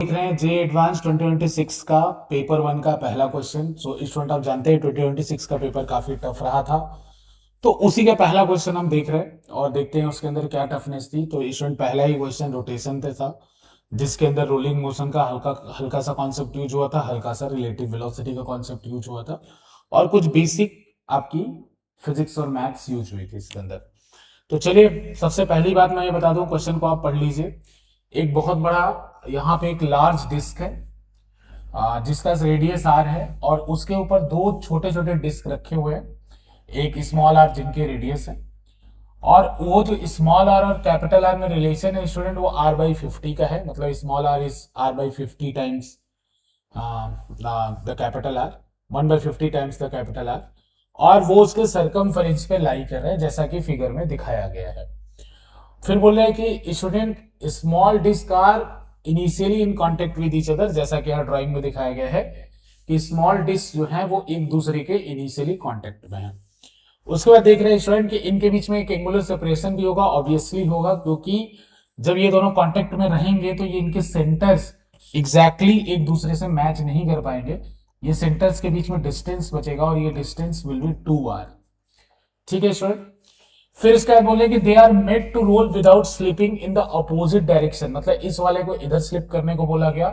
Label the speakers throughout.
Speaker 1: देख रहे हैं जे एडवांस 2026 का पेपर वन का पहला क्वेश्चन। सो स्टूडेंट आप जानते हैं 2026 का पेपर काफी टफ रहा था, तो उसी का पहला क्वेश्चन हम देख रहे हैं और देखते हैं उसके अंदर क्या टफनेस थी। तो स्टूडेंट पहला ही क्वेश्चन रोटेशन पे था, जिसके अंदर रोलिंग मोशन का हल्का हल्का सा कॉन्सेप्ट यूज हुआ था, हल्का सा रिलेटिव वेलोसिटी का कॉन्सेप्ट यूज हुआ था और कुछ बेसिक आपकी फिजिक्स और मैथ्स यूज हुई थी इसके अंदर। तो चलिए सबसे पहली बात मैं ये बता दूं, क्वेश्चन को आप पढ़ लीजिए। एक बहुत बड़ा यहाँ पे एक लार्ज डिस्क है जिसका रेडियस आर है और उसके ऊपर दो छोटे छोटे डिस्क रखे हुए हैं, एक स्मॉल आर जिनके रेडियस है, और वो जो स्मॉल आर और कैपिटल आर में रिलेशन है स्टूडेंट वो आर बाई 50 का है। मतलब small R is R by 50 times the capital R, 1/50 times the capital R, और वो उसके सरकमफेरेंस पे लाई कर रहे हैं जैसा कि फिगर में दिखाया गया है। फिर बोल रहे हैं कि student small disc R initially in contact with each other, जैसा कि यहाँ ड्राइंग में दिखाया गया है कि स्मॉल डिस्क जो है वो एक दूसरे के इनिशियली कांटेक्ट में है। उसके बाद देख रहे हैं स्टूडेंट कि इनके बीच में एक एंगुलर सेपरेशन भी होगा, ऑब्वियसली होगा, क्योंकि जब ये दोनों कांटेक्ट में रहेंगे तो ये इनके सेंटर्स एग्जैक्टली एक दूसरे से मैच नहीं कर पाएंगे। ये सेंटर्स के बीच में डिस्टेंस बचेगा और ये डिस्टेंस विल बी 2r। ठीक है स्टूडेंट। फिर इसके बाद बोले कि they are made to roll without slipping in the opposite direction, मतलब इस वाले को इधर स्लिप करने को बोला गया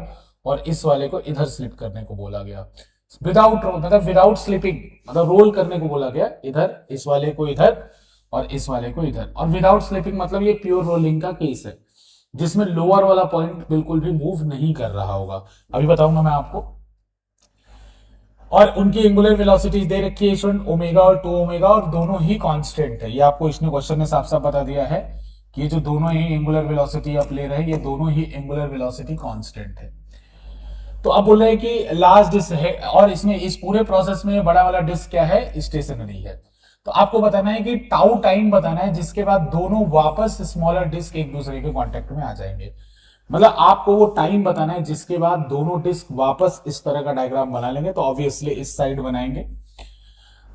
Speaker 1: और इस वाले को इधर स्लिप करने को बोला गया। विदाउट रोल मतलब विदाउट स्लिपिंग, मतलब रोल करने को बोला गया, इधर इस वाले को इधर और इस वाले को इधर। और विदाउट स्लिपिंग मतलब ये प्योर रोलिंग का केस है जिसमें लोअर वाला पॉइंट बिल्कुल भी मूव नहीं कर रहा होगा, अभी बताऊंगा मैं आपको। और उनकी एंगुलर वेलोसिटी दे रखी है स्टूडेंट ओमेगा और 2 ओमेगा, और दोनों ही कांस्टेंट है। ये आपको इसने क्वेश्चन ने साफ साफ बता दिया है कि ये जो दोनों ही एंगुलर वेलोसिटी आप ले रहे हैं ये दोनों ही एंगुलर वेलोसिटी कांस्टेंट है। तो अब बोल रहे हैं कि लार्ज डिस्क है और इसमें इस पूरे प्रोसेस में बड़ा वाला डिस्क क्या है, स्टेशनरी है। तो आपको बताना है कि टाउ टाइम बताना है जिसके बाद दोनों वापस स्मॉलर डिस्क एक दूसरे के कांटेक्ट में आ जाएंगे। मतलब आपको वो टाइम बताना है जिसके बाद दोनों डिस्क वापस इस तरह का डायग्राम बना लेंगे, तो ऑब्वियसली इस साइड बनाएंगे।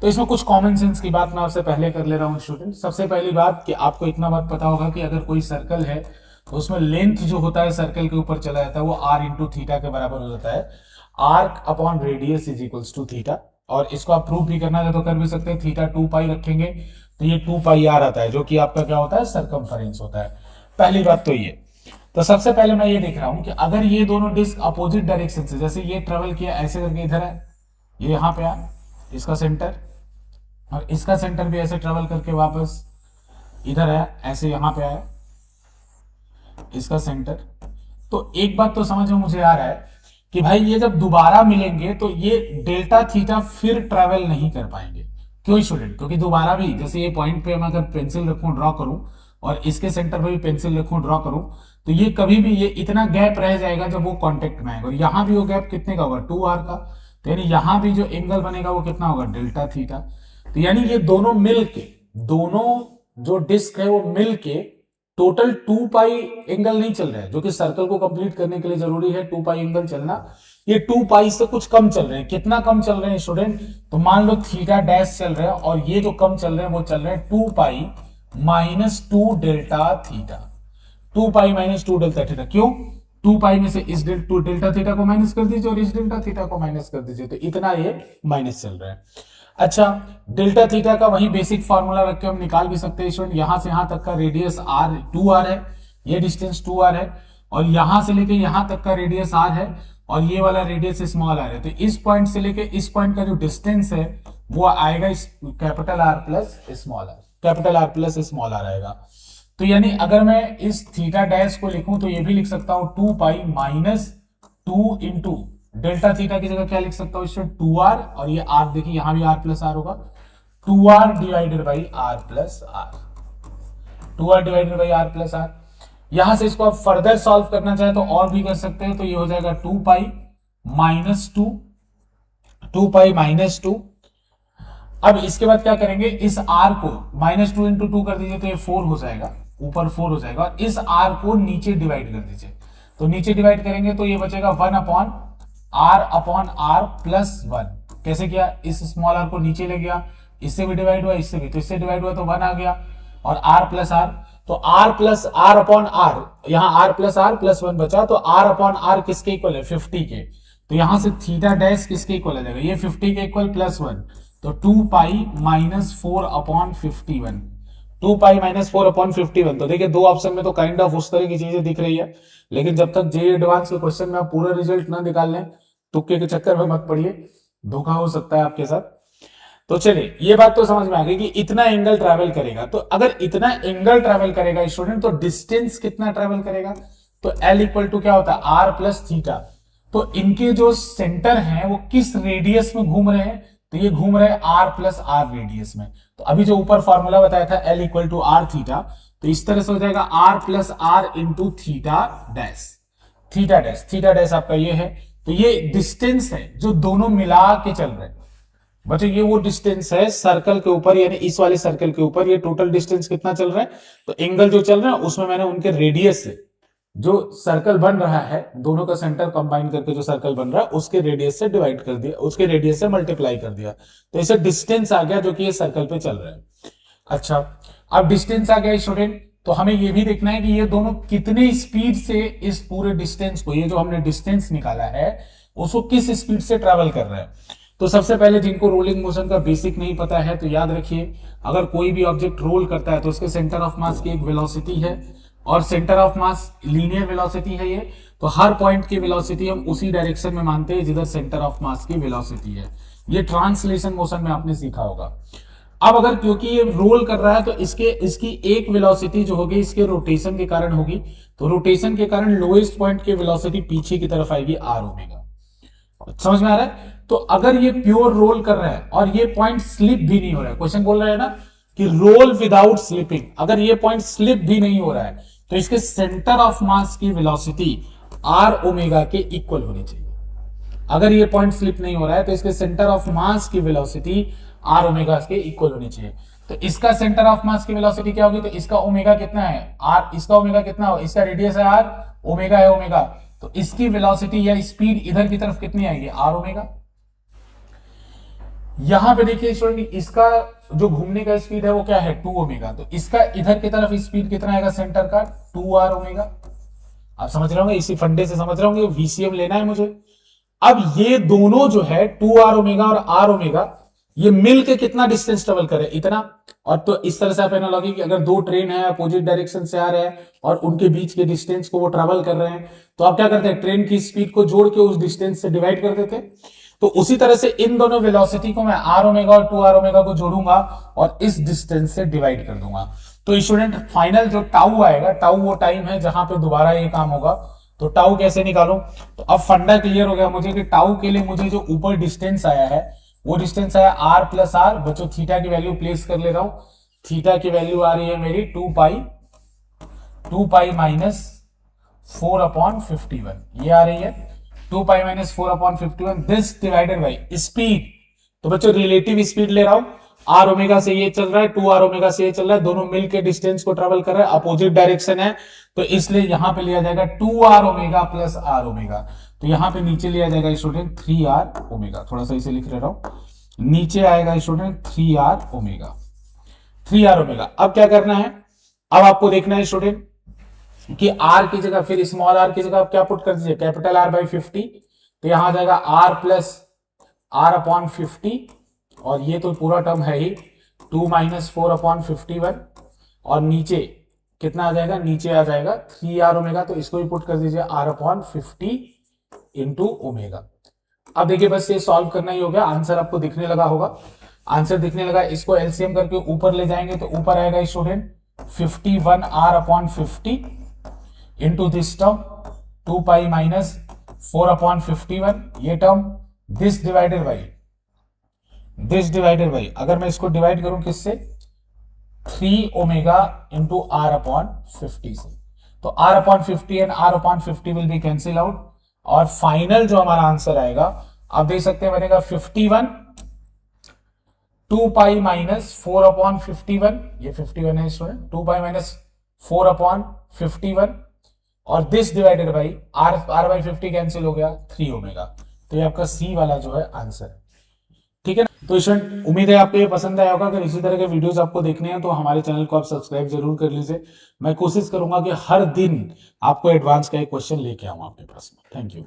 Speaker 1: तो इसमें कुछ कॉमन सेंस की बात मैं आपसे पहले कर ले रहा हूं स्टूडेंट। सबसे पहली बात कि आपको इतना बात पता होगा कि अगर कोई सर्कल है तो उसमें लेंथ जो होता है सर्कल के ऊपर चला जाता है वो r इंटू थीटा के बराबर हो जाता है। Arc upon radius is equals to theta, और इसको आप प्रूव भी करना है तो कर भी सकते हैं। थीटा 2 पाई रखेंगे तो ये 2 पाई r आता है जो कि आपका क्या होता है, सरकमफेरेंस होता है। पहली बात तो ये। तो सबसे पहले मैं ये देख रहा हूं कि अगर ये दोनों डिस्क अपोजिट डायरेक्शन से, जैसे ये ट्रेवल किया ऐसे करके इधर है, ये यहां पे आया इसका सेंटर, और इसका सेंटर भी ऐसे ट्रेवल करके वापस इधर आया, ऐसे यहां पे आया इसका सेंटर। तो एक बात तो समझ में मुझे आ रहा है कि भाई ये जब दोबारा मिलेंगे तो ये डेल्टा थीटा फिर ट्रेवल नहीं कर पाएंगे। क्यों स्टूडेंट? क्योंकि दोबारा भी जैसे ये पॉइंट पे मैं अगर पेंसिल रखूं ड्रॉ करूं और इसके सेंटर पे भी पेंसिल रखूं ड्रॉ करूं, तो ये कभी भी ये इतना गैप रह जाएगा जब वो कांटेक्ट में आएगा। और यहां भी वो गैप कितने का होगा, 2r का। तो यानी यहां भी जो एंगल बनेगा वो कितना होगा, डेल्टा थीटा। तो यानी ये दोनों मिल के, दोनों जो डिस्क है वो मिल के टोटल 2 पाई एंगल नहीं चल रहा है, जो कि सर्कल को कंप्लीट करने के लिए जरूरी है 2 पाई एंगल चलना। ये 2 पाई से कुछ कम चल रहे हैं। कितना कम चल रहे हैं स्टूडेंट? तो मान लो थीटा डैश चल रहा है और ये जो कम चल रहे हैं वो चल रहे हैं 2 pi minus 2 delta theta. 2 pi minus 2 delta theta. क्यों? 2 पाई में से इस डेल्टा थीटा को माइनस कर दीजिए और इस डेल्टा थीटा को माइनस कर दीजिए, तो इतना ये माइनस चल रहा है। अच्छा, डेल्टा थीटा का वही बेसिक फार्मूला रख के हम निकाल भी सकते हैं स्टूडेंट। यहां से यहां तक का रेडियस r 2r है, ये डिस्टेंस 2r है, और यहां से लेके यहां तक का रेडियस r है और ये वाला रेडियस स्मॉल r है। तो इस पॉइंट से लेके इस पॉइंट का जो डिस्टेंस है वो आएगा इस capital R plus small r, capital R plus small r आएगा। तो यानी अगर मैं इस थीटा डैश को लिखूं तो ये भी लिख सकता हूं 2 pi minus 2 into delta theta की जगह क्या लिख सकता हूं इससे 2r, और ये r देखिए यहां भी r प्लस r होगा, 2r divided by r plus r, 2r divided by r plus r। यहां से इसको आप फर्दर सॉल्व करना चाहे तो और भी कर सकते हैं। तो ये हो जाएगा 2 पाई माइनस 2 पाई माइनस 2। अब इसके बाद क्या करेंगे, इस r को माइनस 2 इंटू 2 कर दीजिए तो ये 4 हो जाएगा, ऊपर 4 हो जाएगा, और इस r को नीचे डिवाइड कर दीजिए। तो नीचे डिवाइड करेंगे तो ये बचेगा 1 अपॉन r प्लस 1। कैसे किया, इस स्मॉल r को नीचे ले गया, इससे भी डिवाइड हुआ, इससे भी, तो इससे डिवाइड हुआ तो 1 आ गया, और r प्लस r, तो R plus R upon R, यहां आर प्लस वन बचा, तो आर अपॉन आर किसके इक्वल है 50 के, तो यहां से थीटा डैश किसके इक्वल आ जाएगा, ये 50 के इक्वल प्लस वन, तो 2 pi minus 4 upon 51, 2 pi minus 4 upon 51। तो देखिए दो ऑप्शन में तो काइंड ऑफ उस तरह की चीजें दिख रही है, लेकिन जब तक जे एडवांस के क्वेश्चन में आप पूरा रिजल्ट ना निकाल लें, तुक्के के चक्कर में मत पड़िए, धोखा हो सकता है आपके साथ। तो चलिए ये बात तो समझ में आ गई कि इतना एंगल ट्रैवल करेगा, तो अगर इतना एंगल ट्रैवल करेगा स्टूडेंट, तो डिस्टेंस कितना ट्रैवल करेगा, तो एल इक्वल टू क्या होता है आर प्लस थीटा। तो इनके जो सेंटर हैं वो किस रेडियस में घूम रहे हैं, तो ये घूम रहे हैं आर प्लस आर रेडियस में। तो अभी जो ऊपर फॉर्मूला बताया था L equal to R theta, तो इस तरह से हो जाएगा R plus R into theta dash, theta dash आपका ये है। तो ये डिस्टेंस है जो दोनों मिला के चल रहे हैं बच्चों, ये वो डिस्टेंस है सर्कल के ऊपर, यानी इस वाले सर्कल के ऊपर ये टोटल डिस्टेंस कितना चल रहा है, तो एंगल जो चल रहा है उसमें मैंने उनके रेडियस से जो सर्कल बन रहा है, दोनों का सेंटर कंबाइन करके जो सर्कल बन रहा है उसके रेडियस से डिवाइड कर दिया, उसके रेडियस से मल्टीप्लाई कर दिया, तो इसे डिस्टेंस आ गया जो कि ये सर्कल पे चल रहा है। अच्छा, अब डिस्टेंस आ गया स्टूडेंट, तो हमें ये भी देखना है कि ये दोनों कितने स्पीड से इस पूरे डिस्टेंस को, ये जो हमने डिस्टेंस निकाला है उसको किस स्पीड से ट्रेवल कर रहा है। तो सबसे पहले जिनको रोलिंग मोशन का बेसिक नहीं पता है, तो याद रखिए अगर कोई भी ऑब्जेक्ट रोल करता है तो उसके सेंटर ऑफ मास की एक वेलोसिटी है, और centre of mass linear velocity है ये, तो हर पॉइंट की वेलोसिटी हम उसी डायरेक्शन में मानते हैं जिधर सेंटर ऑफ मास की वेलोसिटी है। ये ट्रांसलेशन मोशन में आपने सीखा होगा। अब अगर क्योंकि ये रोल कर रहा है तो इसकी एक वेलोसिटी जो होगी इसके रोटेशन के कारण होगी, तो रोटेशन के कारण लोएस्ट पॉइंट की वेलोसिटी पीछे की तरफ आएगी आर ओमेगा। समझ में आ रहा है। तो अगर ये प्योर रोल कर रहा है और ये पॉइंट स्लिप भी नहीं हो रहा है, क्वेश्चन बोल रहा है ना कि रोल विदाउट स्लिपिंग, अगर ये पॉइंट स्लिप भी नहीं हो रहा है तो इसके सेंटर ऑफ मास की वेलोसिटी आर ओमेगा के इक्वल होनी चाहिए। अगर ये पॉइंट स्लिप नहीं हो रहा है तो इसके सेंटर ऑफ मास की वेलोसिटी आर ओमेगा के इक्वल होनी चाहिए। तो इसका सेंटर ऑफ मास की वेलोसिटी क्या होगी, तो इसका ओमेगा कितना है आर, इसका ओमेगा कितना हो, इसका रेडियस है आर, ओमेगा है ओमेगा, तो इसकी वेलोसिटी या स्पीड इधर की तरफ कितनी आएगी आर ओमेगा। यहां पे देखिए स्टूडेंट, इसका जो घूमने का स्पीड है वो क्या है 2 ओमेगा, तो इसका इधर की तरफ स्पीड कितना आएगा सेंटर का 2 आर ओमेगा। आप समझ रहे होंगे, इसी फंडे से समझ रहे होंगे, वीसीएम लेना है मुझे। अब ये दोनों जो है 2 आर ओमेगा और आर ओमेगा, ये मिलके कितना डिस्टेंस ट्रेवल करे इतना। और तो इस तरह से आप एनालॉजी कि अगर दो ट्रेन है अपोजिट डायरेक्शन से आ रहे हैं और उनके बीच के डिस्टेंस को वो ट्रेवल कर रहे हैं, तो आप क्या करते हैं ट्रेन की स्पीड को जोड़ के उस डिस्टेंस से डिवाइड कर देते हैं। तो उसी तरह से इन दोनों वेलोसिटी को मैं आर ओमेगा और 2 आर ओमेगा को जोड़ूंगा और इस डिस्टेंस से डिवाइड कर दूंगा। तो स्टूडेंट फाइनल जो टाउ आएगा, टाउ वो टाइम है जहां पे दोबारा ये काम होगा। तो टाउ कैसे निकालूं, तो अब फंडा क्लियर हो गया मुझे कि टाउ के लिए मुझे जो ऊपर डिस्टेंस आया है वो डिस्टेंस आया आर प्लस आर। बच्चों थीटा की वैल्यू प्लेस कर ले रहा हूं, थीटा की वैल्यू आ रही है मेरी 2 पाई माइनस 4 अपॉन 51, ये आ रही है 2 pi minus 4 upon 51, this divided by speed. तो बच्चों रिलेटिव स्पीड ले रहा हूं, आर ओमेगा से ये चल रहा है, 2 आर ओमेगा से ये चल रहा है, दोनों मिलकर डिस्टेंस को ट्रेवल कर रहा है, अपोजिट डायरेक्शन है, तो इसलिए यहां पे लिया जाएगा 2 R omega plus R omega. तो यहां पे नीचे लिया जाएगा स्टूडेंट 3 आर ओमेगा, थोड़ा सा इसे लिख रहा हूं, नीचे आएगा student 3 R omega, 3 R omega. अब क्या करना है, अब आपको देखना है स्टूडेंट कि आर की जगह फिर स्मॉल आर की जगह आप क्या पुट कर दीजिए कैपिटल आर बाई 50, तो यहां आ जाएगा आर प्लस आर अपॉन 50, और ये तो पूरा टर्म है ही 2 माइनस 4 अपॉन 51, और नीचे कितना आ जाएगा, नीचे आ जाएगा 3 आर ओमेगा, तो इसको भी पुट कर दीजिए आर अपॉन 50 इंटू ओमेगा। अब देखिए बस ये सॉल्व करना ही हो गया, आंसर आपको दिखने लगा होगा, आंसर दिखने लगा, इसको एलसीएम करके ऊपर ले जाएंगे तो ऊपर आएगा student 51 R upon 50 into this term 2 pi minus 4 upon 51, ये टर्म दिस डिवाइडेड बाई अगर मैं इसको डिवाइड करूं किससे 3 ओमेगा इंटू आर अपॉन 50 से, तो R upon 50 and R upon 50 will be cancel out, और फाइनल जो हमारा आंसर आएगा आप देख सकते हैं बनेगा 51 2 पाई माइनस 4 अपॉन 51, ये 51 है स्टूडेंट, 2 पाई माइनस 4 अपॉन 51, और this divided by R by 50 cancel हो गया 3 ओमेगा। तो ये आपका सी वाला जो है आंसर, ठीक है ना। तो स्टूडेंट उम्मीद है आपको ये पसंद आया होगा। अगर इसी तरह के वीडियोस आपको देखने हैं तो हमारे चैनल को आप सब्सक्राइब जरूर कर लीजिए। मैं कोशिश करूंगा कि हर दिन आपको एडवांस का एक क्वेश्चन लेके आऊं आपके पास में। Thank you.